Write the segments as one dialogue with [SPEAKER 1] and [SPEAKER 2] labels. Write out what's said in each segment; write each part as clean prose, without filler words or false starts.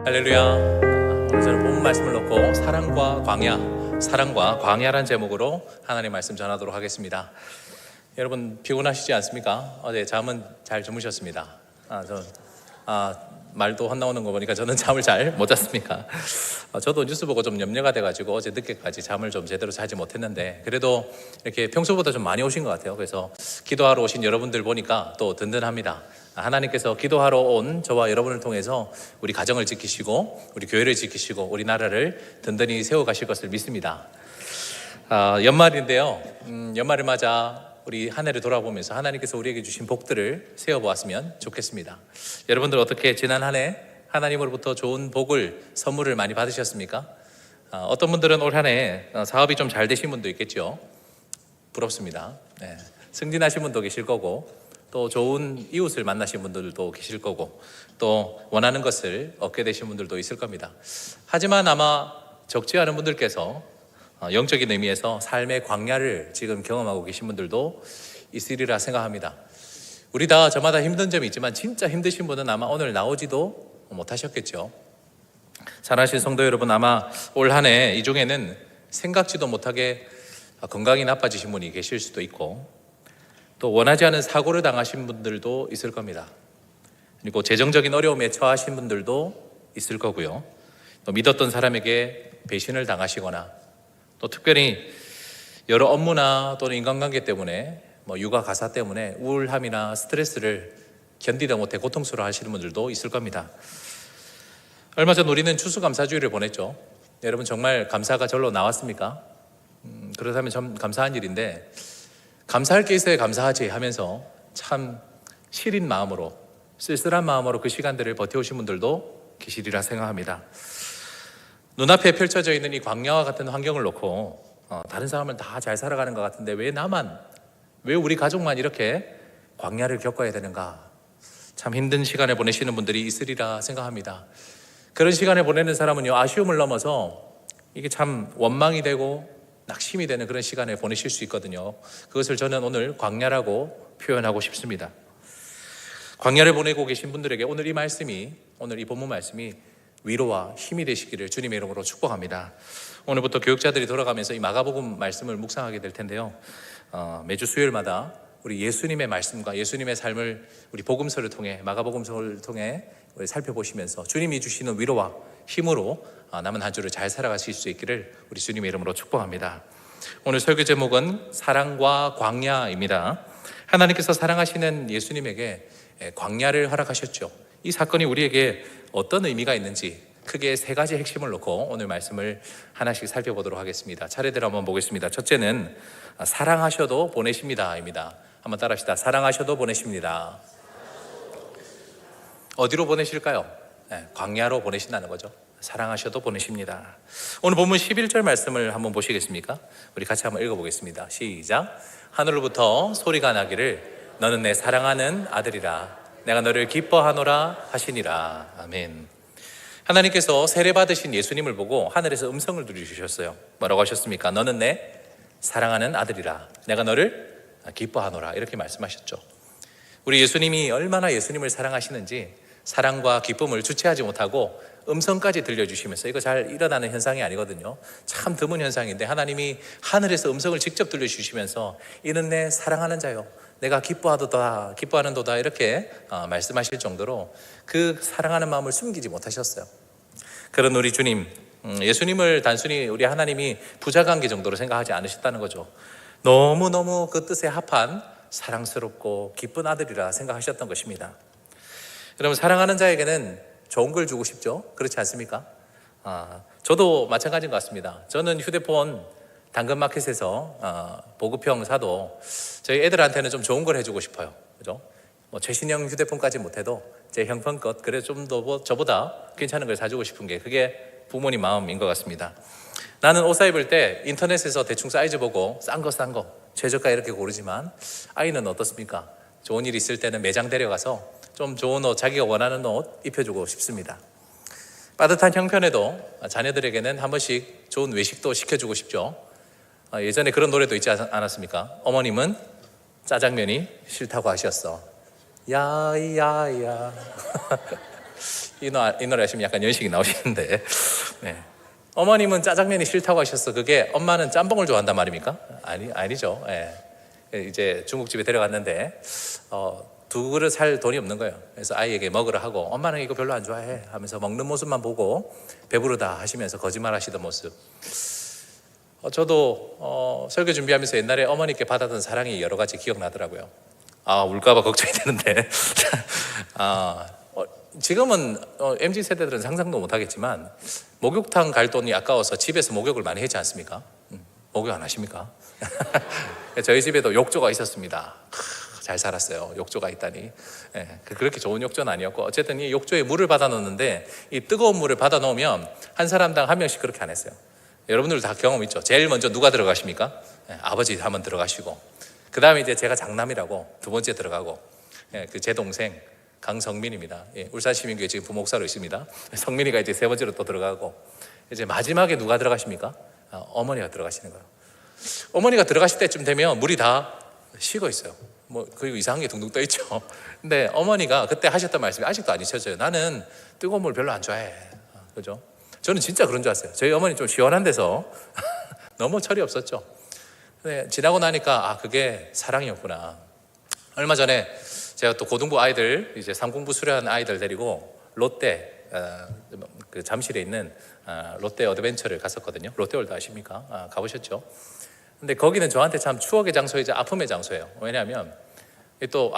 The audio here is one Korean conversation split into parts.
[SPEAKER 1] 할렐루야. 오늘 저는 본 말씀을 놓고 사랑과 광야라는 제목으로 하나님 말씀 전하도록 하겠습니다. 여러분 피곤하시지 않습니까? 어제 잠은 잘 주무셨습니다. 말도 헛나오는 거 보니까 저는 잠을 잘 못 잤습니까? 저도 뉴스 보고 좀 염려가 돼가지고 어제 늦게까지 잠을 좀 제대로 자지 못했는데, 그래도 이렇게 평소보다 좀 많이 오신 것 같아요. 그래서 기도하러 오신 여러분들 보니까 또 든든합니다. 하나님께서 기도하러 온 저와 여러분을 통해서 우리 가정을 지키시고 우리 교회를 지키시고 우리 나라를 든든히 세워가실 것을 믿습니다. 연말인데요. 연말을 맞아 우리 한 해를 돌아보면서 하나님께서 우리에게 주신 복들을 세어보았으면 좋겠습니다. 여러분들 어떻게 지난 한 해 하나님으로부터 좋은 복을, 선물을 많이 받으셨습니까? 어떤 분들은 올 한 해 사업이 좀 잘 되신 분도 있겠죠. 부럽습니다. 네. 승진하신 분도 계실 거고, 또 좋은 이웃을 만나신 분들도 계실 거고, 또 원하는 것을 얻게 되신 분들도 있을 겁니다. 하지만 아마 적지 않은 분들께서 영적인 의미에서 삶의 광야를 지금 경험하고 계신 분들도 있으리라 생각합니다. 우리 다 저마다 힘든 점이 있지만 진짜 힘드신 분은 아마 오늘 나오지도 못하셨겠죠. 사랑하신 성도 여러분, 아마 올 한 해 이 중에는 생각지도 못하게 건강이 나빠지신 분이 계실 수도 있고, 또 원하지 않은 사고를 당하신 분들도 있을 겁니다. 그리고 재정적인 어려움에 처하신 분들도 있을 거고요. 또 믿었던 사람에게 배신을 당하시거나, 또 특별히 여러 업무나 또는 인간관계 때문에 육아 가사 때문에 우울함이나 스트레스를 견디다 못해 고통스러워 하시는 분들도 있을 겁니다. 얼마 전 우리는 추수감사주의를 보냈죠. 여러분 정말 감사가 절로 나왔습니까? 그렇다면 참 감사한 일인데, 감사할 게 있어야 감사하지 하면서 참 시린 마음으로, 쓸쓸한 마음으로 그 시간들을 버텨오신 분들도 계시리라 생각합니다. 눈앞에 펼쳐져 있는 이 광야와 같은 환경을 놓고 다른 사람은 다 잘 살아가는 것 같은데 왜 우리 가족만 이렇게 광야를 겪어야 되는가? 참 힘든 시간을 보내시는 분들이 있으리라 생각합니다. 그런 시간을 보내는 사람은요, 아쉬움을 넘어서 이게 참 원망이 되고 낙심이 되는 그런 시간을 보내실 수 있거든요. 그것을 저는 오늘 광야라고 표현하고 싶습니다. 광야를 보내고 계신 분들에게 오늘 이 본문 말씀이 위로와 힘이 되시기를 주님의 이름으로 축복합니다. 오늘부터 교육자들이 돌아가면서 이 마가복음 말씀을 묵상하게 될 텐데요. 매주 수요일마다 우리 예수님의 말씀과 예수님의 삶을 우리 복음서를 통해, 마가복음서를 통해 우리 살펴보시면서 주님이 주시는 위로와 힘으로 남은 한 주를 잘 살아가실 수 있기를 우리 주님의 이름으로 축복합니다. 오늘 설교 제목은 사랑과 광야입니다. 하나님께서 사랑하시는 예수님에게 광야를 허락하셨죠. 이 사건이 우리에게 어떤 의미가 있는지 크게 세 가지 핵심을 놓고 오늘 말씀을 하나씩 살펴보도록 하겠습니다. 차례대로 한번 보겠습니다. 첫째는 사랑하셔도 보내십니다입니다. 한번 따라합시다. 사랑하셔도 보내십니다. 어디로 보내실까요? 광야로 보내신다는 거죠. 사랑하셔도 보내십니다. 오늘 본문 11절 말씀을 한번 보시겠습니까? 우리 같이 한번 읽어보겠습니다. 시작. 하늘로부터 소리가 나기를 너는 내 사랑하는 아들이라 내가 너를 기뻐하노라 하시니라. 아멘. 하나님께서 세례받으신 예수님을 보고 하늘에서 음성을 들려주셨어요. 뭐라고 하셨습니까? 너는 내 사랑하는 아들이라 내가 너를 기뻐하노라, 이렇게 말씀하셨죠. 우리 예수님이 얼마나 예수님을 사랑하시는지 사랑과 기쁨을 주체하지 못하고 음성까지 들려주시면서, 이거 잘 일어나는 현상이 아니거든요. 참 드문 현상인데 하나님이 하늘에서 음성을 직접 들려주시면서 이는 내 사랑하는 자요 내가 기뻐하는도다 이렇게 말씀하실 정도로 그 사랑하는 마음을 숨기지 못하셨어요. 그런 우리 주님, 예수님을 단순히 우리 하나님이 부자관계 정도로 생각하지 않으셨다는 거죠. 너무너무 그 뜻에 합한 사랑스럽고 기쁜 아들이라 생각하셨던 것입니다. 여러분, 사랑하는 자에게는 좋은 걸 주고 싶죠? 그렇지 않습니까? 저도 마찬가지인 것 같습니다. 저는 휴대폰 당근마켓에서 보급형 사도 저희 애들한테는 좀 좋은 걸 해주고 싶어요. 그죠? 최신형 휴대폰까지 못해도 제 형편껏 그래 좀 더 저보다 괜찮은 걸 사주고 싶은 게 그게 부모님 마음인 것 같습니다. 나는 옷 사 입을 때 인터넷에서 대충 사이즈 보고 싼 거 최저가 이렇게 고르지만 아이는 어떻습니까? 좋은 일 있을 때는 매장 데려가서 좀 좋은 옷, 자기가 원하는 옷 입혀주고 싶습니다. 빠듯한 형편에도 자녀들에게는 한 번씩 좋은 외식도 시켜주고 싶죠. 예전에 그런 노래도 있지 않았습니까? 어머님은 짜장면이 싫다고 하셨어. 야야야 이 노래 하시면 약간 연식이 나오시는데 네. 어머님은 짜장면이 싫다고 하셨어. 그게 엄마는 짬뽕을 좋아한단 말입니까? 아니죠. 예. 이제 중국집에 데려갔는데 두 그릇 살 돈이 없는 거예요. 그래서 아이에게 먹으라 하고 엄마는 이거 별로 안 좋아해 하면서 먹는 모습만 보고 배부르다 하시면서 거짓말 하시던 모습. 저도 설교 준비하면서 옛날에 어머니께 받았던 사랑이 여러 가지 기억나더라고요. 울까봐 걱정이 되는데 지금은 MZ 세대들은 상상도 못하겠지만 목욕탕 갈 돈이 아까워서 집에서 목욕을 많이 했지 않습니까? 목욕 안 하십니까? 저희 집에도 욕조가 있었습니다. 잘 살았어요. 욕조가 있다니. 그렇게 좋은 욕조는 아니었고 어쨌든 이 욕조에 물을 받아 넣는데 이 뜨거운 물을 받아 넣으면 한 사람당 한 명씩 그렇게 안 했어요. 여러분들 다 경험 있죠? 제일 먼저 누가 들어가십니까? 아버지 한번 들어가시고 그 다음에 이제 제가 장남이라고 두 번째 들어가고 제 동생 강성민입니다. 울산시민교회 지금 부목사로 있습니다. 성민이가 이제 세 번째로 또 들어가고 이제 마지막에 누가 들어가십니까? 어머니가 들어가시는 거예요. 어머니가 들어가실 때쯤 되면 물이 다 식어 있어요. 그리고 이상한 게 둥둥 떠 있죠. 근데 어머니가 그때 하셨던 말씀이 아직도 안 잊혀져요. 나는 뜨거운 물 별로 안 좋아해. 그죠? 저는 진짜 그런 줄 알았어요. 저희 어머니 좀 시원한 데서 너무 철이 없었죠. 근데 지나고 나니까 그게 사랑이었구나. 얼마 전에 제가 또 고등부 아이들 이제 3공부 수료한 아이들 데리고 롯데 그 잠실에 있는 롯데 어드벤처를 갔었거든요. 롯데월드 아십니까? 가보셨죠? 근데 거기는 저한테 참 추억의 장소이자 아픔의 장소예요. 왜냐하면 또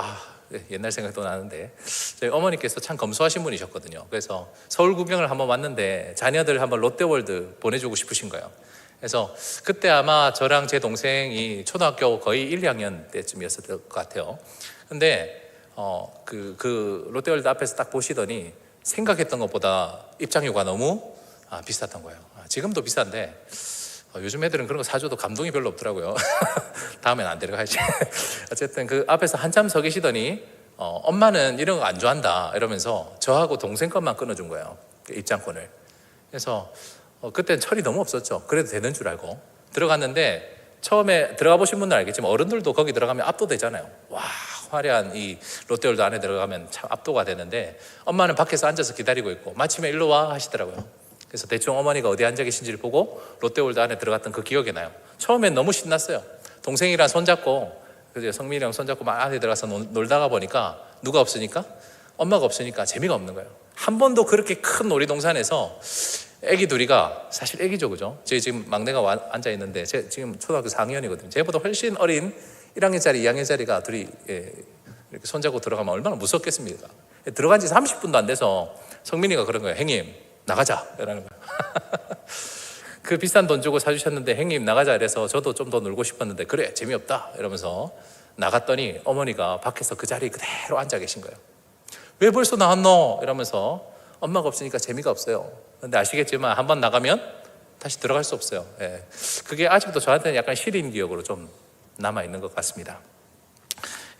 [SPEAKER 1] 옛날 생각도 나는데 저희 어머니께서 참 검소하신 분이셨거든요. 그래서 서울 구경을 한번 왔는데 자녀들 한번 롯데월드 보내주고 싶으신 거예요. 그래서 그때 아마 저랑 제 동생이 초등학교 거의 1, 2학년 때쯤이었을 것 같아요. 근데 그 롯데월드 앞에서 딱 보시더니 생각했던 것보다 입장료가 너무 비쌌던 거예요. 지금도 비싼데 요즘 애들은 그런 거 사줘도 감동이 별로 없더라고요. 다음엔 안 데려가야지. 어쨌든 그 앞에서 한참 서 계시더니 엄마는 이런 거 안 좋아한다 이러면서 저하고 동생 것만 끊어준 거예요. 그 입장권을. 그래서 그때는 철이 너무 없었죠. 그래도 되는 줄 알고 들어갔는데 처음에 들어가 보신 분들은 알겠지만 어른들도 거기 들어가면 압도되잖아요. 와, 화려한 이 롯데월드 안에 들어가면 참 압도가 되는데 엄마는 밖에서 앉아서 기다리고 있고 마침에 일로 와 하시더라고요. 그래서 대충 어머니가 어디 앉아 계신지를 보고 롯데월드 안에 들어갔던 그 기억이 나요. 처음엔 너무 신났어요. 동생이랑 손잡고 성민이랑 손잡고 막 안에 들어가서 놀다가 보니까 누가 없으니까 엄마가 없으니까 재미가 없는 거예요. 한 번도 그렇게 큰 놀이동산에서 애기 둘이가 사실 애기죠, 그죠? 저희 지금 막내가 앉아 있는데 제 지금 초등학교 4학년이거든요. 제보다 훨씬 어린 1학년짜리, 2학년짜리가 둘이 이렇게 손잡고 들어가면 얼마나 무섭겠습니까? 들어간 지 30분도 안 돼서 성민이가 그런 거예요. 형님 나가자 이러는 거예요. 그 비싼 돈 주고 사주셨는데 형님 나가자 이래서 저도 좀 더 놀고 싶었는데 그래 재미없다 이러면서 나갔더니 어머니가 밖에서 그 자리에 그대로 앉아 계신 거예요. 왜 벌써 나왔노? 이러면서 엄마가 없으니까 재미가 없어요. 근데 아시겠지만 한번 나가면 다시 들어갈 수 없어요. 그게 아직도 저한테는 약간 시린 기억으로 좀 남아있는 것 같습니다.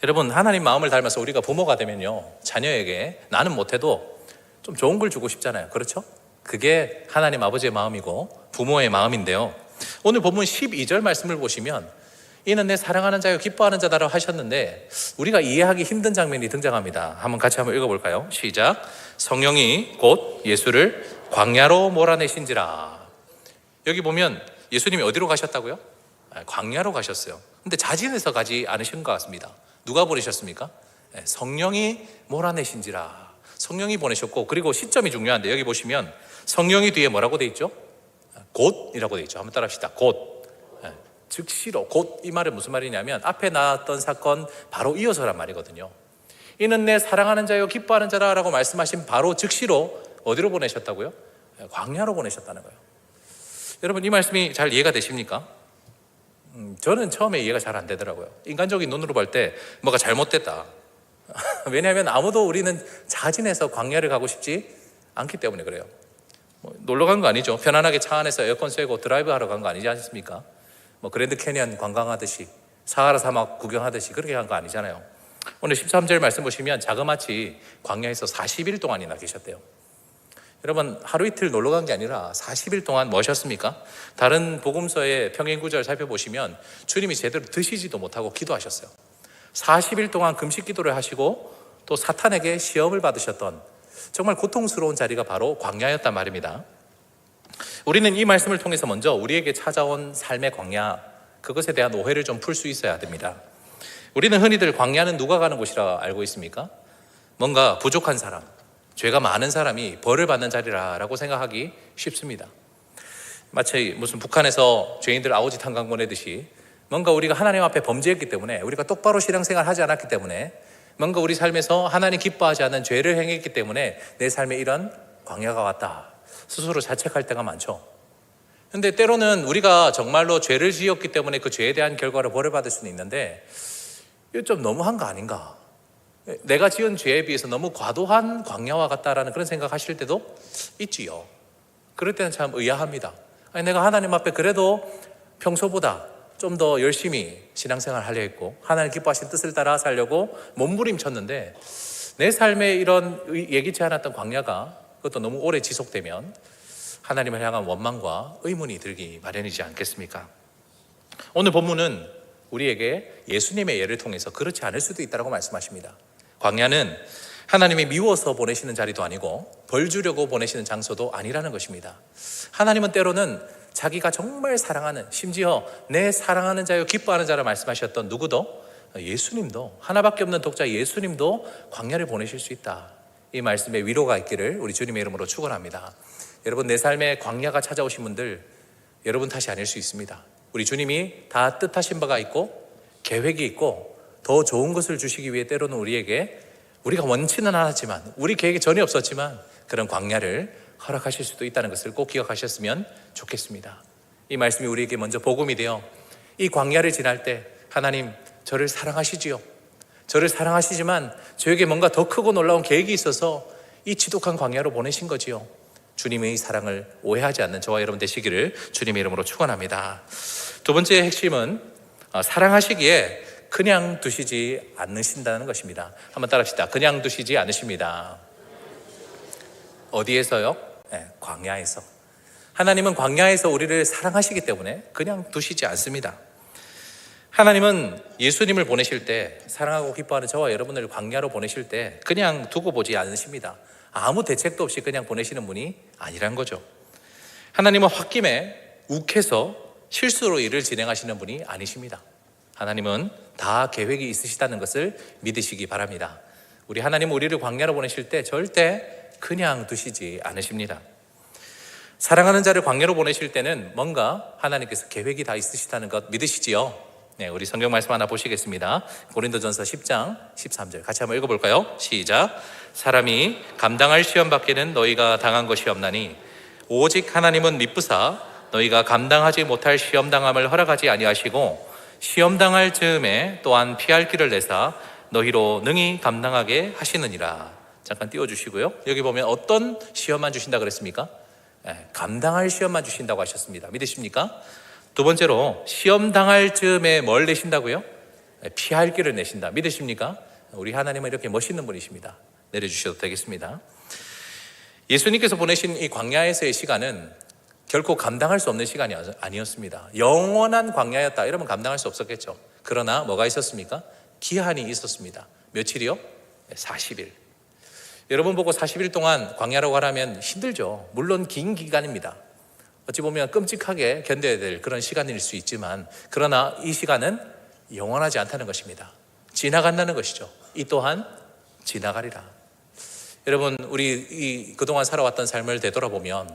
[SPEAKER 1] 여러분, 하나님 마음을 닮아서 우리가 부모가 되면요, 자녀에게 나는 못해도 좀 좋은 걸 주고 싶잖아요. 그렇죠? 그게 하나님 아버지의 마음이고 부모의 마음인데요, 오늘 본문 12절 말씀을 보시면 이는 내 사랑하는 자요 기뻐하는 자다라고 하셨는데 우리가 이해하기 힘든 장면이 등장합니다. 한번 같이 한번 읽어볼까요? 시작. 성령이 곧 예수를 광야로 몰아내신지라. 여기 보면 예수님이 어디로 가셨다고요? 광야로 가셨어요. 근데 자진해서 가지 않으신 것 같습니다. 누가 보내셨습니까? 성령이 몰아내신지라. 성령이 보내셨고, 그리고 시점이 중요한데 여기 보시면 성령이 뒤에 뭐라고 돼 있죠? 곧이라고 돼 있죠. 한번 따라 합시다. 곧. 즉시로. 곧, 이 말은 무슨 말이냐면 앞에 나왔던 사건 바로 이어서란 말이거든요. 이는 내 사랑하는 자요 기뻐하는 자라라고 말씀하신 바로 즉시로 어디로 보내셨다고요? 광야로 보내셨다는 거예요. 여러분, 이 말씀이 잘 이해가 되십니까? 저는 처음에 이해가 잘 안 되더라고요. 인간적인 눈으로 볼 때 뭐가 잘못됐다. 왜냐하면 아무도 우리는 자진해서 광야를 가고 싶지 않기 때문에 그래요. 놀러 간 거 아니죠. 편안하게 차 안에서 에어컨 쐬고 드라이브 하러 간 거 아니지 않습니까? 그랜드 캐니언 관광하듯이 사하라 사막 구경하듯이 그렇게 간 거 아니잖아요. 오늘 13절 말씀 보시면 자그마치 광야에서 40일 동안이나 계셨대요. 여러분, 하루 이틀 놀러 간 게 아니라 40일 동안 뭐 하셨습니까? 다른 복음서의 평행 구절 살펴보시면 주님이 제대로 드시지도 못하고 기도하셨어요. 40일 동안 금식 기도를 하시고 또 사탄에게 시험을 받으셨던, 정말 고통스러운 자리가 바로 광야였단 말입니다. 우리는 이 말씀을 통해서 먼저 우리에게 찾아온 삶의 광야, 그것에 대한 오해를 좀 풀 수 있어야 됩니다. 우리는 흔히들 광야는 누가 가는 곳이라 알고 있습니까? 뭔가 부족한 사람, 죄가 많은 사람이 벌을 받는 자리라고 생각하기 쉽습니다. 마치 무슨 북한에서 죄인들 아오지 탄광 보내듯이 뭔가 우리가 하나님 앞에 범죄했기 때문에, 우리가 똑바로 신앙생활 하지 않았기 때문에, 뭔가 우리 삶에서 하나님 기뻐하지 않는 죄를 행했기 때문에 내 삶에 이런 광야가 왔다, 스스로 자책할 때가 많죠. 근데 때로는 우리가 정말로 죄를 지었기 때문에 그 죄에 대한 결과를 벌을 받을 수는 있는데, 이거 좀 너무한 거 아닌가, 내가 지은 죄에 비해서 너무 과도한 광야와 같다라는 그런 생각하실 때도 있지요. 그럴 때는 참 의아합니다. 아니, 내가 하나님 앞에 그래도 평소보다 좀 더 열심히 신앙생활 하려 했고 하나님 기뻐하신 뜻을 따라 살려고 몸부림쳤는데, 내 삶에 이런 예기치 않았던 광야가 그것도 너무 오래 지속되면 하나님을 향한 원망과 의문이 들기 마련이지 않겠습니까? 오늘 본문은 우리에게 예수님의 예를 통해서 그렇지 않을 수도 있다고 말씀하십니다. 광야는 하나님이 미워서 보내시는 자리도 아니고 벌 주려고 보내시는 장소도 아니라는 것입니다. 하나님은 때로는 자기가 정말 사랑하는, 심지어 내 사랑하는 자여 기뻐하는 자라 말씀하셨던 누구도, 예수님도, 하나밖에 없는 독자 예수님도 광야를 보내실 수 있다, 이 말씀에 위로가 있기를 우리 주님의 이름으로 축원합니다. 여러분, 내 삶에 광야가 찾아오신 분들, 여러분 탓이 아닐 수 있습니다. 우리 주님이 다 뜻하신 바가 있고 계획이 있고 더 좋은 것을 주시기 위해 때로는 우리에게, 우리가 원치는 않았지만, 우리 계획에 전혀 없었지만 그런 광야를 허락하실 수도 있다는 것을 꼭 기억하셨으면 좋겠습니다. 이 말씀이 우리에게 먼저 복음이 되어 이 광야를 지날 때, 하나님 저를 사랑하시지요, 저를 사랑하시지만 저에게 뭔가 더 크고 놀라운 계획이 있어서 이 지독한 광야로 보내신 거지요, 주님의 사랑을 오해하지 않는 저와 여러분 되시기를 주님의 이름으로 축원합니다. 두 번째 핵심은 사랑하시기에 그냥 두시지 않으신다는 것입니다. 한번 따라합시다. 그냥 두시지 않으십니다. 어디에서요? 광야에서. 하나님은 광야에서 우리를 사랑하시기 때문에 그냥 두시지 않습니다. 하나님은 예수님을 보내실 때, 사랑하고 기뻐하는 저와 여러분을 광야로 보내실 때 그냥 두고 보지 않으십니다. 아무 대책도 없이 그냥 보내시는 분이 아니란 거죠. 하나님은 홧김에 욱해서 실수로 일을 진행하시는 분이 아니십니다. 하나님은 다 계획이 있으시다는 것을 믿으시기 바랍니다. 우리 하나님은 우리를 광야로 보내실 때 절대 그냥 두시지 않으십니다. 사랑하는 자를 광야로 보내실 때는 뭔가 하나님께서 계획이 다 있으시다는 것 믿으시지요? 네, 우리 성경 말씀 하나 보시겠습니다. 고린도전서 10장 13절 같이 한번 읽어볼까요? 시작. 사람이 감당할 시험 밖에는 너희가 당한 것이 없나니 오직 하나님은 미쁘사 너희가 감당하지 못할 시험 당함을 허락하지 아니하시고 시험 당할 즈음에 또한 피할 길을 내사 너희로 능히 감당하게 하시느니라. 잠깐 띄워주시고요. 여기 보면 어떤 시험만 주신다 그랬습니까? 감당할 시험만 주신다고 하셨습니다. 믿으십니까? 두 번째로 시험 당할 즈음에 뭘 내신다고요? 피할 길을 내신다. 믿으십니까? 우리 하나님은 이렇게 멋있는 분이십니다. 내려주셔도 되겠습니다. 예수님께서 보내신 이 광야에서의 시간은 결코 감당할 수 없는 시간이 아니었습니다. 영원한 광야였다 이러면 감당할 수 없었겠죠. 그러나 뭐가 있었습니까? 기한이 있었습니다. 며칠이요? 40일. 여러분 보고 40일 동안 광야라고 하라면 힘들죠. 물론 긴 기간입니다. 어찌 보면 끔찍하게 견뎌야 될 그런 시간일 수 있지만, 그러나 이 시간은 영원하지 않다는 것입니다. 지나간다는 것이죠. 이 또한 지나가리라. 여러분, 우리 그동안 살아왔던 삶을 되돌아보면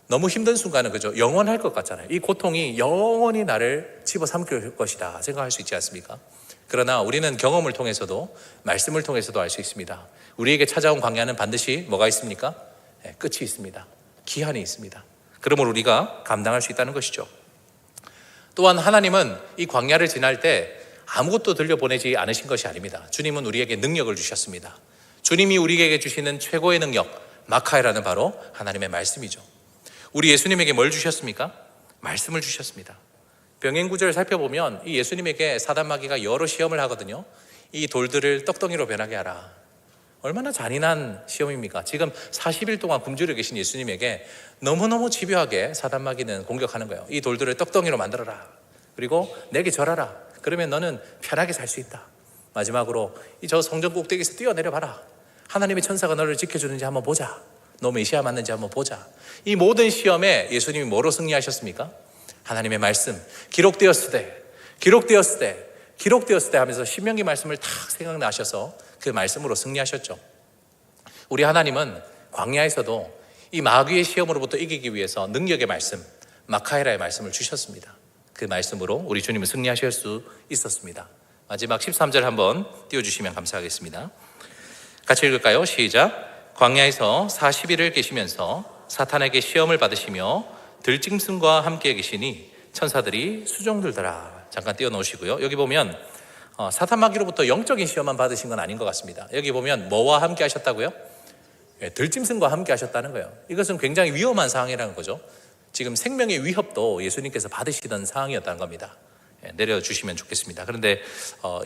[SPEAKER 1] 너무 힘든 순간은 그죠? 영원할 것 같잖아요. 이 고통이 영원히 나를 집어삼킬 것이다 생각할 수 있지 않습니까? 그러나 우리는 경험을 통해서도, 말씀을 통해서도 알 수 있습니다. 우리에게 찾아온 광야는 반드시 뭐가 있습니까? 끝이 있습니다. 기한이 있습니다. 그러므로 우리가 감당할 수 있다는 것이죠. 또한 하나님은 이 광야를 지날 때 아무것도 들려보내지 않으신 것이 아닙니다. 주님은 우리에게 능력을 주셨습니다. 주님이 우리에게 주시는 최고의 능력, 마카이라는 바로 하나님의 말씀이죠. 우리 예수님에게 뭘 주셨습니까? 말씀을 주셨습니다. 병행 구절을 살펴보면 이 예수님에게 사단마귀가 여러 시험을 하거든요. 이 돌들을 떡덩이로 변하게 하라. 얼마나 잔인한 시험입니까? 지금 40일 동안 굶주려 계신 예수님에게 너무너무 집요하게 사단마귀는 공격하는 거예요. 이 돌들을 떡덩이로 만들어라. 그리고 내게 절하라. 그러면 너는 편하게 살 수 있다. 마지막으로 이 저 성전 꼭대기에서 뛰어내려 봐라. 하나님의 천사가 너를 지켜주는지 한번 보자. 너 메시아 맞는지 한번 보자. 이 모든 시험에 예수님이 뭐로 승리하셨습니까? 하나님의 말씀, 기록되었을 때 하면서 신명기 말씀을 탁 생각나셔서 그 말씀으로 승리하셨죠. 우리 하나님은 광야에서도 이 마귀의 시험으로부터 이기기 위해서 능력의 말씀, 마카에라의 말씀을 주셨습니다. 그 말씀으로 우리 주님은 승리하실 수 있었습니다. 마지막 13절 한번 띄워주시면 감사하겠습니다. 같이 읽을까요? 시작. 광야에서 40일을 계시면서 사탄에게 시험을 받으시며 들짐승과 함께 계시니 천사들이 수종들더라. 잠깐 띄워놓으시고요. 여기 보면 사탄 마귀로부터 영적인 시험만 받으신 건 아닌 것 같습니다. 여기 보면 뭐와 함께 하셨다고요? 들짐승과 함께 하셨다는 거예요. 이것은 굉장히 위험한 상황이라는 거죠. 지금 생명의 위협도 예수님께서 받으시던 상황이었다는 겁니다. 내려주시면 좋겠습니다. 그런데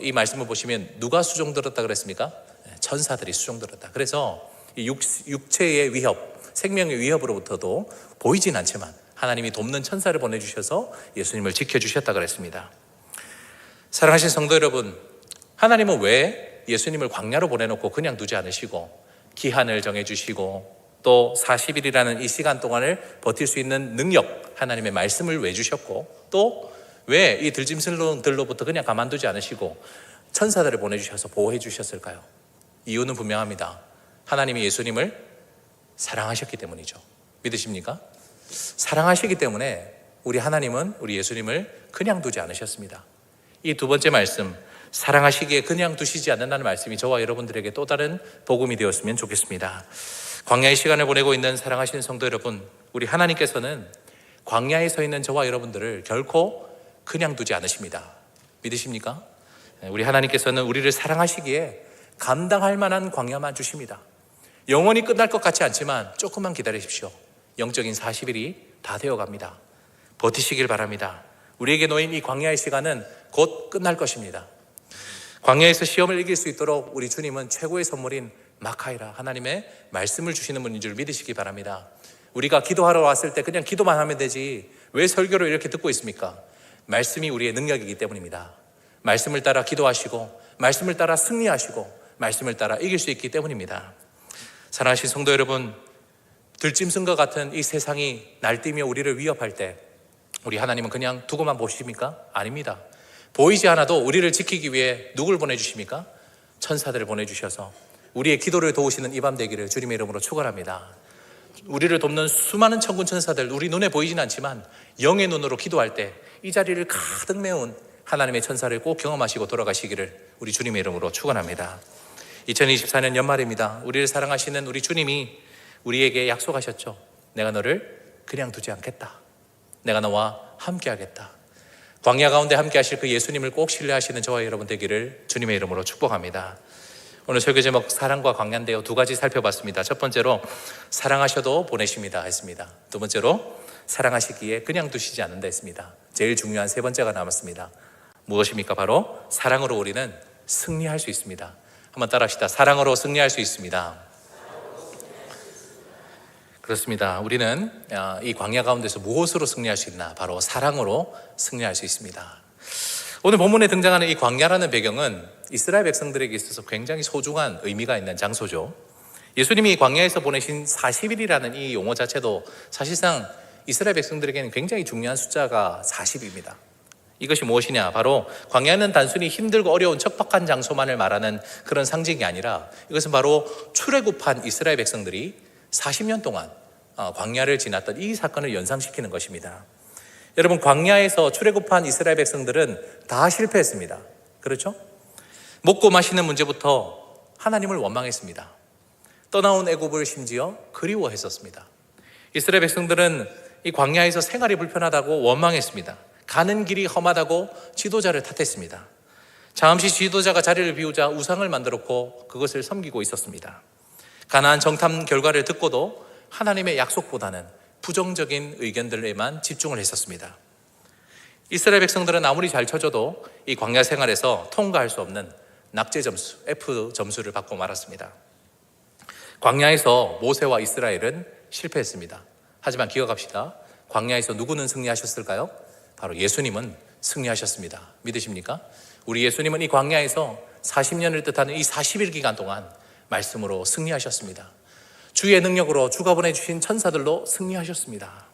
[SPEAKER 1] 이 말씀을 보시면 누가 수종들었다 그랬습니까? 천사들이 수종들었다. 그래서 이 육체의 위협, 생명의 위협으로부터도 보이진 않지만 하나님이 돕는 천사를 보내주셔서 예수님을 지켜주셨다 그랬습니다. 사랑하신 성도 여러분, 하나님은 왜 예수님을 광야로 보내놓고 그냥 두지 않으시고 기한을 정해주시고 또 40일이라는 이 시간 동안을 버틸 수 있는 능력, 하나님의 말씀을 왜 주셨고 또 왜 이 들짐승들로부터 그냥 가만두지 않으시고 천사들을 보내주셔서 보호해 주셨을까요? 이유는 분명합니다. 하나님이 예수님을 사랑하셨기 때문이죠. 믿으십니까? 사랑하시기 때문에 우리 하나님은 우리 예수님을 그냥 두지 않으셨습니다. 이 두 번째 말씀, 사랑하시기에 그냥 두시지 않는다는 말씀이 저와 여러분들에게 또 다른 복음이 되었으면 좋겠습니다. 광야의 시간을 보내고 있는 사랑하시는 성도 여러분, 우리 하나님께서는 광야에 서 있는 저와 여러분들을 결코 그냥 두지 않으십니다. 믿으십니까? 우리 하나님께서는 우리를 사랑하시기에 감당할 만한 광야만 주십니다. 영원히 끝날 것 같지 않지만 조금만 기다리십시오. 영적인 40일이 다 되어갑니다. 버티시길 바랍니다. 우리에게 놓인 이 광야의 시간은 곧 끝날 것입니다. 광야에서 시험을 이길 수 있도록 우리 주님은 최고의 선물인 마카이라, 하나님의 말씀을 주시는 분인 줄 믿으시기 바랍니다. 우리가 기도하러 왔을 때 그냥 기도만 하면 되지 왜 설교를 이렇게 듣고 있습니까? 말씀이 우리의 능력이기 때문입니다. 말씀을 따라 기도하시고 말씀을 따라 승리하시고 말씀을 따라 이길 수 있기 때문입니다. 사랑하신 성도 여러분, 들짐승과 같은 이 세상이 날뛰며 우리를 위협할 때 우리 하나님은 그냥 두고만 보십니까? 아닙니다. 보이지 않아도 우리를 지키기 위해 누굴 보내주십니까? 천사들을 보내주셔서 우리의 기도를 도우시는 이 밤 되기를 주님의 이름으로 축원합니다. 우리를 돕는 수많은 천군 천사들, 우리 눈에 보이진 않지만 영의 눈으로 기도할 때 이 자리를 가득 메운 하나님의 천사를 꼭 경험하시고 돌아가시기를 우리 주님의 이름으로 축원합니다. 2024년 연말입니다. 우리를 사랑하시는 우리 주님이 우리에게 약속하셨죠. 내가 너를 그냥 두지 않겠다. 내가 너와 함께 하겠다. 광야 가운데 함께 하실 그 예수님을 꼭 신뢰하시는 저와 여러분 되기를 주님의 이름으로 축복합니다. 오늘 설교 제목 사랑과 광야인데요, 두 가지 살펴봤습니다. 첫 번째로 사랑하셔도 보내십니다 했습니다. 두 번째로 사랑하시기에 그냥 두시지 않는다 했습니다. 제일 중요한 세 번째가 남았습니다. 무엇입니까? 바로 사랑으로 우리는 승리할 수 있습니다. 한번 따라 합시다. 사랑으로 승리할 수 있습니다. 그렇습니다. 우리는 이 광야 가운데서 무엇으로 승리할 수 있나? 바로 사랑으로 승리할 수 있습니다. 오늘 본문에 등장하는 이 광야라는 배경은 이스라엘 백성들에게 있어서 굉장히 소중한 의미가 있는 장소죠. 예수님이 광야에서 보내신 40일이라는 이 용어 자체도 사실상 이스라엘 백성들에게는 굉장히 중요한 숫자가 40입니다. 이것이 무엇이냐? 바로 광야는 단순히 힘들고 어려운 척박한 장소만을 말하는 그런 상징이 아니라 이것은 바로 출애굽한 이스라엘 백성들이 40년 동안 광야를 지났던 이 사건을 연상시키는 것입니다. 여러분, 광야에서 출애굽한 이스라엘 백성들은 다 실패했습니다. 그렇죠? 먹고 마시는 문제부터 하나님을 원망했습니다. 떠나온 애굽을 심지어 그리워했었습니다. 이스라엘 백성들은 이 광야에서 생활이 불편하다고 원망했습니다. 가는 길이 험하다고 지도자를 탓했습니다. 잠시 지도자가 자리를 비우자 우상을 만들었고 그것을 섬기고 있었습니다. 가나안 정탐 결과를 듣고도 하나님의 약속보다는 부정적인 의견들에만 집중을 했었습니다. 이스라엘 백성들은 아무리 잘 쳐줘도 이 광야 생활에서 통과할 수 없는 낙제 점수, F 점수를 받고 말았습니다. 광야에서 모세와 이스라엘은 실패했습니다. 하지만 기억합시다. 광야에서 누구는 승리하셨을까요? 바로 예수님은 승리하셨습니다. 믿으십니까? 우리 예수님은 이 광야에서 40년을 뜻하는 이 40일 기간 동안 말씀으로 승리하셨습니다. 주의 능력으로 주가 보내주신 천사들로 승리하셨습니다.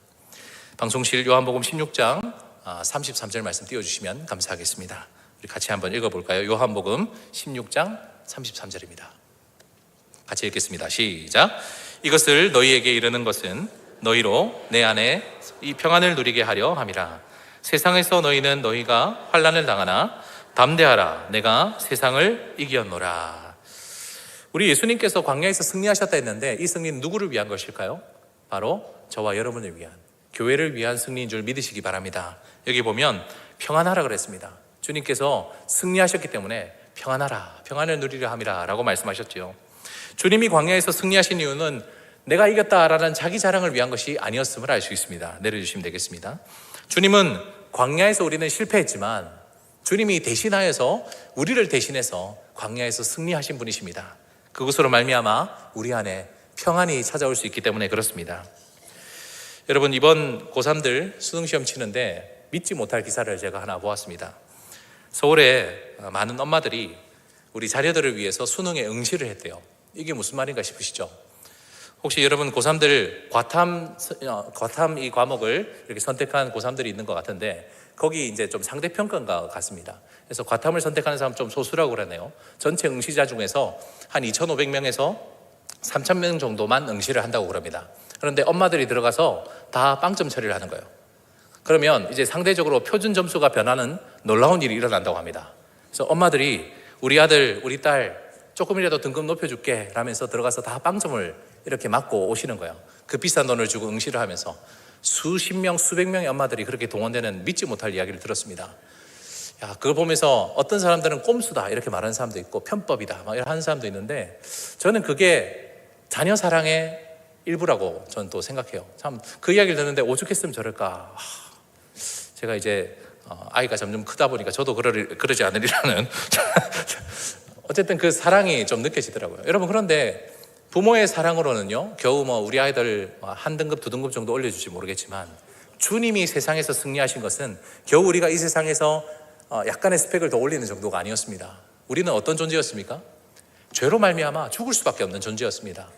[SPEAKER 1] 방송실 요한복음 16장 33절 말씀 띄워주시면 감사하겠습니다. 우리 같이 한번 읽어볼까요? 요한복음 16장 33절입니다. 같이 읽겠습니다. 시작. 이것을 너희에게 이르는 것은 너희로 내 안에 이 평안을 누리게 하려 함이라. 세상에서 너희는 너희가 환난을 당하나 담대하라. 내가 세상을 이겼노라. 우리 예수님께서 광야에서 승리하셨다 했는데 이 승리는 누구를 위한 것일까요? 바로 저와 여러분을 위한, 교회를 위한 승리인 줄 믿으시기 바랍니다. 여기 보면 평안하라 그랬습니다. 주님께서 승리하셨기 때문에 평안하라, 평안을 누리려 함이라 라고 말씀하셨죠. 주님이 광야에서 승리하신 이유는 내가 이겼다라는 자기 자랑을 위한 것이 아니었음을 알 수 있습니다. 내려주시면 되겠습니다. 주님은 광야에서 우리는 실패했지만 주님이 대신하여서, 우리를 대신해서 광야에서 승리하신 분이십니다. 그것으로 말미암아 우리 안에 평안이 찾아올 수 있기 때문에 그렇습니다. 여러분, 이번 고3들 수능시험 치는데 믿지 못할 기사를 제가 하나 보았습니다. 서울에 많은 엄마들이 우리 자녀들을 위해서 수능에 응시를 했대요. 이게 무슨 말인가 싶으시죠? 혹시 여러분 고3들 과탐 이 과목을 이렇게 선택한 고3들이 있는 것 같은데 거기 이제 좀 상대평가인가 같습니다. 그래서 과탐을 선택하는 사람 좀 소수라고 그러네요. 전체 응시자 중에서 한 2,500명에서 3,000명 정도만 응시를 한다고 그럽니다. 그런데 엄마들이 들어가서 다 빵점 처리를 하는 거예요. 그러면 이제 상대적으로 표준 점수가 변하는 놀라운 일이 일어난다고 합니다. 그래서 엄마들이 우리 아들, 우리 딸 조금이라도 등급 높여줄게 라면서 들어가서 다 빵점을 이렇게 맞고 오시는 거예요. 그 비싼 돈을 주고 응시를 하면서 수십 명, 수백 명의 엄마들이 그렇게 동원되는 믿지 못할 이야기를 들었습니다. 야, 그걸 보면서 어떤 사람들은 꼼수다 이렇게 말하는 사람도 있고 편법이다 막 이런 하는 사람도 있는데 저는 그게 자녀 사랑의 일부라고 저는 또 생각해요. 참 그 이야기를 듣는데 오죽했으면 저럴까. 제가 이제 아이가 점점 크다 보니까 저도 그러지 않으리라는 어쨌든 그 사랑이 좀 느껴지더라고요. 여러분, 그런데 부모의 사랑으로는요 겨우 우리 아이들 한 등급 두 등급 정도 올려줄지 모르겠지만 주님이 세상에서 승리하신 것은 겨우 우리가 이 세상에서 약간의 스펙을 더 올리는 정도가 아니었습니다. 우리는 어떤 존재였습니까? 죄로 말미암아 죽을 수밖에 없는 존재였습니다.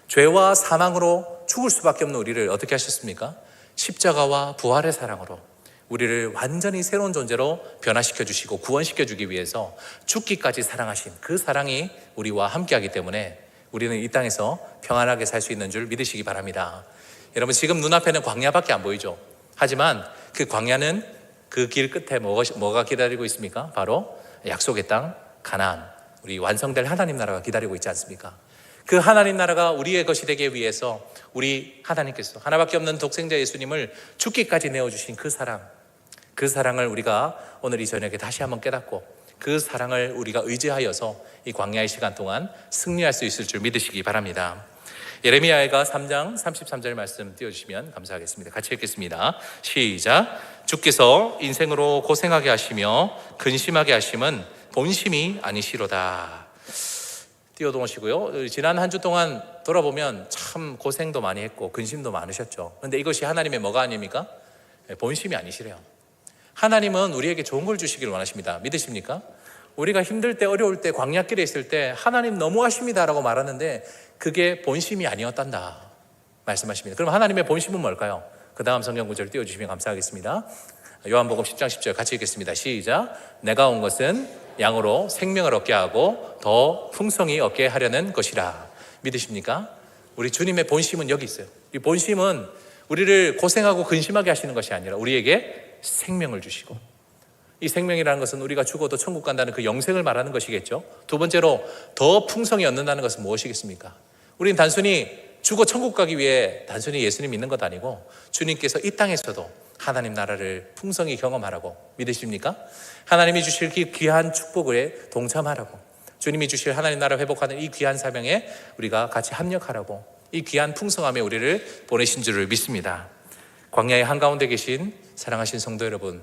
[SPEAKER 1] 죄와 사망으로 죽을 수밖에 없는 우리를 어떻게 하셨습니까? 십자가와 부활의 사랑으로 우리를 완전히 새로운 존재로 변화시켜 주시고 구원시켜 주기 위해서 죽기까지 사랑하신 그 사랑이 우리와 함께하기 때문에 우리는 이 땅에서 평안하게 살 수 있는 줄 믿으시기 바랍니다. 여러분, 지금 눈앞에는 광야밖에 안 보이죠. 하지만 그 광야는 그 길 끝에 뭐가 기다리고 있습니까? 바로 약속의 땅 가나안, 우리 완성될 하나님 나라가 기다리고 있지 않습니까? 그 하나님 나라가 우리의 것이 되기 위해서 우리 하나님께서 하나밖에 없는 독생자 예수님을 죽기까지 내어주신 그 사랑, 그 사랑을 우리가 오늘 이 저녁에 다시 한번 깨닫고 그 사랑을 우리가 의지하여서 이 광야의 시간 동안 승리할 수 있을 줄 믿으시기 바랍니다. 예레미야가 3장 33절 말씀 띄워주시면 감사하겠습니다. 같이 읽겠습니다. 시작. 주께서 인생으로 고생하게 하시며 근심하게 하심은 본심이 아니시로다. 띄워놓으시고요. 지난 한 주 동안 돌아보면 참 고생도 많이 했고 근심도 많으셨죠. 그런데 이것이 하나님의 뭐가 아닙니까? 본심이 아니시래요. 하나님은 우리에게 좋은 걸 주시길 원하십니다. 믿으십니까? 우리가 힘들 때, 어려울 때, 광야길에 있을 때 하나님 너무하십니다 라고 말하는데 그게 본심이 아니었단다 말씀하십니다. 그럼 하나님의 본심은 뭘까요? 그 다음 성경 구절 띄워주시면 감사하겠습니다. 요한복음 10장 10절 같이 읽겠습니다. 시작. 내가 온 것은 양으로 생명을 얻게 하고 더 풍성히 얻게 하려는 것이라. 믿으십니까? 우리 주님의 본심은 여기 있어요. 이 본심은 우리를 고생하고 근심하게 하시는 것이 아니라 우리에게 생명을 주시고, 이 생명이라는 것은 우리가 죽어도 천국 간다는 그 영생을 말하는 것이겠죠. 두 번째로 더 풍성히 얻는다는 것은 무엇이겠습니까? 우리는 단순히 죽어 천국 가기 위해 단순히 예수님 믿는 것 아니고 주님께서 이 땅에서도 하나님 나라를 풍성히 경험하라고. 믿으십니까? 하나님이 주실 귀한 축복에 동참하라고, 주님이 주실 하나님 나라 회복하는 이 귀한 사명에 우리가 같이 합력하라고, 이 귀한 풍성함에 우리를 보내신 줄을 믿습니다. 광야의 한가운데 계신 사랑하신 성도 여러분,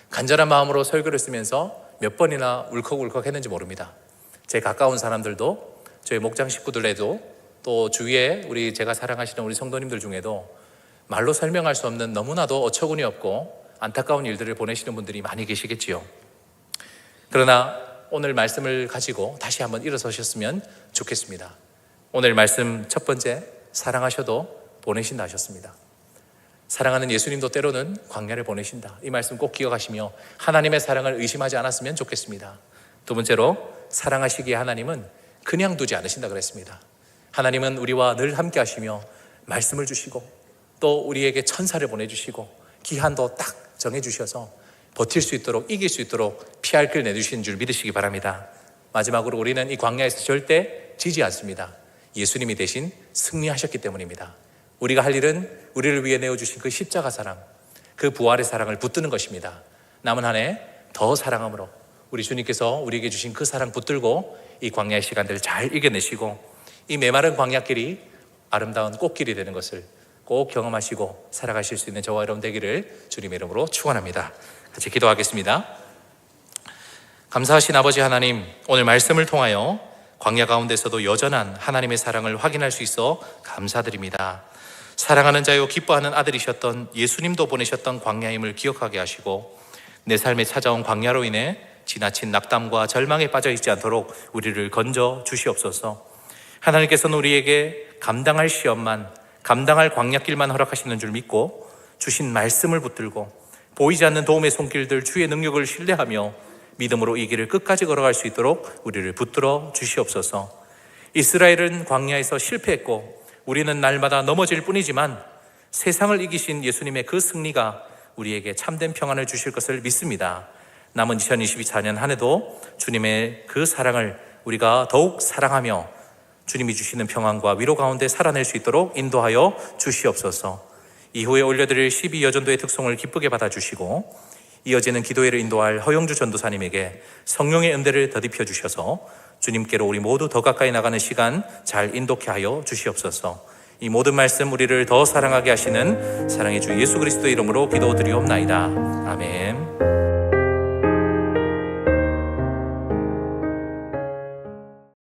[SPEAKER 1] 간절한 마음으로 설교를 쓰면서 몇 번이나 울컥울컥 했는지 모릅니다. 제 가까운 사람들도, 저희 목장 식구들에도, 또 주위에 제가 사랑하시는 우리 성도님들 중에도 말로 설명할 수 없는 너무나도 어처구니 없고 안타까운 일들을 보내시는 분들이 많이 계시겠지요. 그러나 오늘 말씀을 가지고 다시 한번 일어서셨으면 좋겠습니다. 오늘 말씀 첫 번째, 사랑하셔도 보내신다 하셨습니다. 사랑하는 예수님도 때로는 광야를 보내신다. 이 말씀 꼭 기억하시며 하나님의 사랑을 의심하지 않았으면 좋겠습니다. 두 번째로, 사랑하시기에 하나님은 그냥 두지 않으신다 그랬습니다. 하나님은 우리와 늘 함께 하시며 말씀을 주시고 또 우리에게 천사를 보내주시고 기한도 딱 정해주셔서 버틸 수 있도록, 이길 수 있도록 피할 길 내주시는 줄 믿으시기 바랍니다. 마지막으로 우리는 이 광야에서 절대 지지 않습니다. 예수님이 대신 승리하셨기 때문입니다. 우리가 할 일은 우리를 위해 내어주신 그 십자가 사랑, 그 부활의 사랑을 붙드는 것입니다. 남은 한 해 더 사랑함으로 우리 주님께서 우리에게 주신 그 사랑 붙들고 이 광야의 시간들을 잘 이겨내시고 이 메마른 광야길이 아름다운 꽃길이 되는 것을 꼭 경험하시고 살아가실 수 있는 저와 여러분 되기를 주님의 이름으로 축원합니다. 같이 기도하겠습니다. 감사하신 아버지 하나님, 오늘 말씀을 통하여 광야 가운데서도 여전한 하나님의 사랑을 확인할 수 있어 감사드립니다. 사랑하는 자요 기뻐하는 아들이셨던 예수님도 보내셨던 광야임을 기억하게 하시고 내 삶에 찾아온 광야로 인해 지나친 낙담과 절망에 빠져 있지 않도록 우리를 건져 주시옵소서. 하나님께서는 우리에게 감당할 시험만, 감당할 광야길만 허락하시는 줄 믿고 주신 말씀을 붙들고 보이지 않는 도움의 손길들 주의 능력을 신뢰하며 믿음으로 이 길을 끝까지 걸어갈 수 있도록 우리를 붙들어 주시옵소서. 이스라엘은 광야에서 실패했고 우리는 날마다 넘어질 뿐이지만 세상을 이기신 예수님의 그 승리가 우리에게 참된 평안을 주실 것을 믿습니다. 남은 2024년 한 해도 주님의 그 사랑을 우리가 더욱 사랑하며 주님이 주시는 평안과 위로 가운데 살아낼 수 있도록 인도하여 주시옵소서. 이후에 올려드릴 12여전도의 특송을 기쁘게 받아주시고 이어지는 기도회를 인도할 허영주 전도사님에게 성령의 은혜를 더딥혀 주셔서 주님께로 우리 모두 더 가까이 나가는 시간 잘 인도케 하여 주시옵소서. 이 모든 말씀 우리를 더 사랑하게 하시는 사랑의 주 예수 그리스도의 이름으로 기도드리옵나이다. 아멘.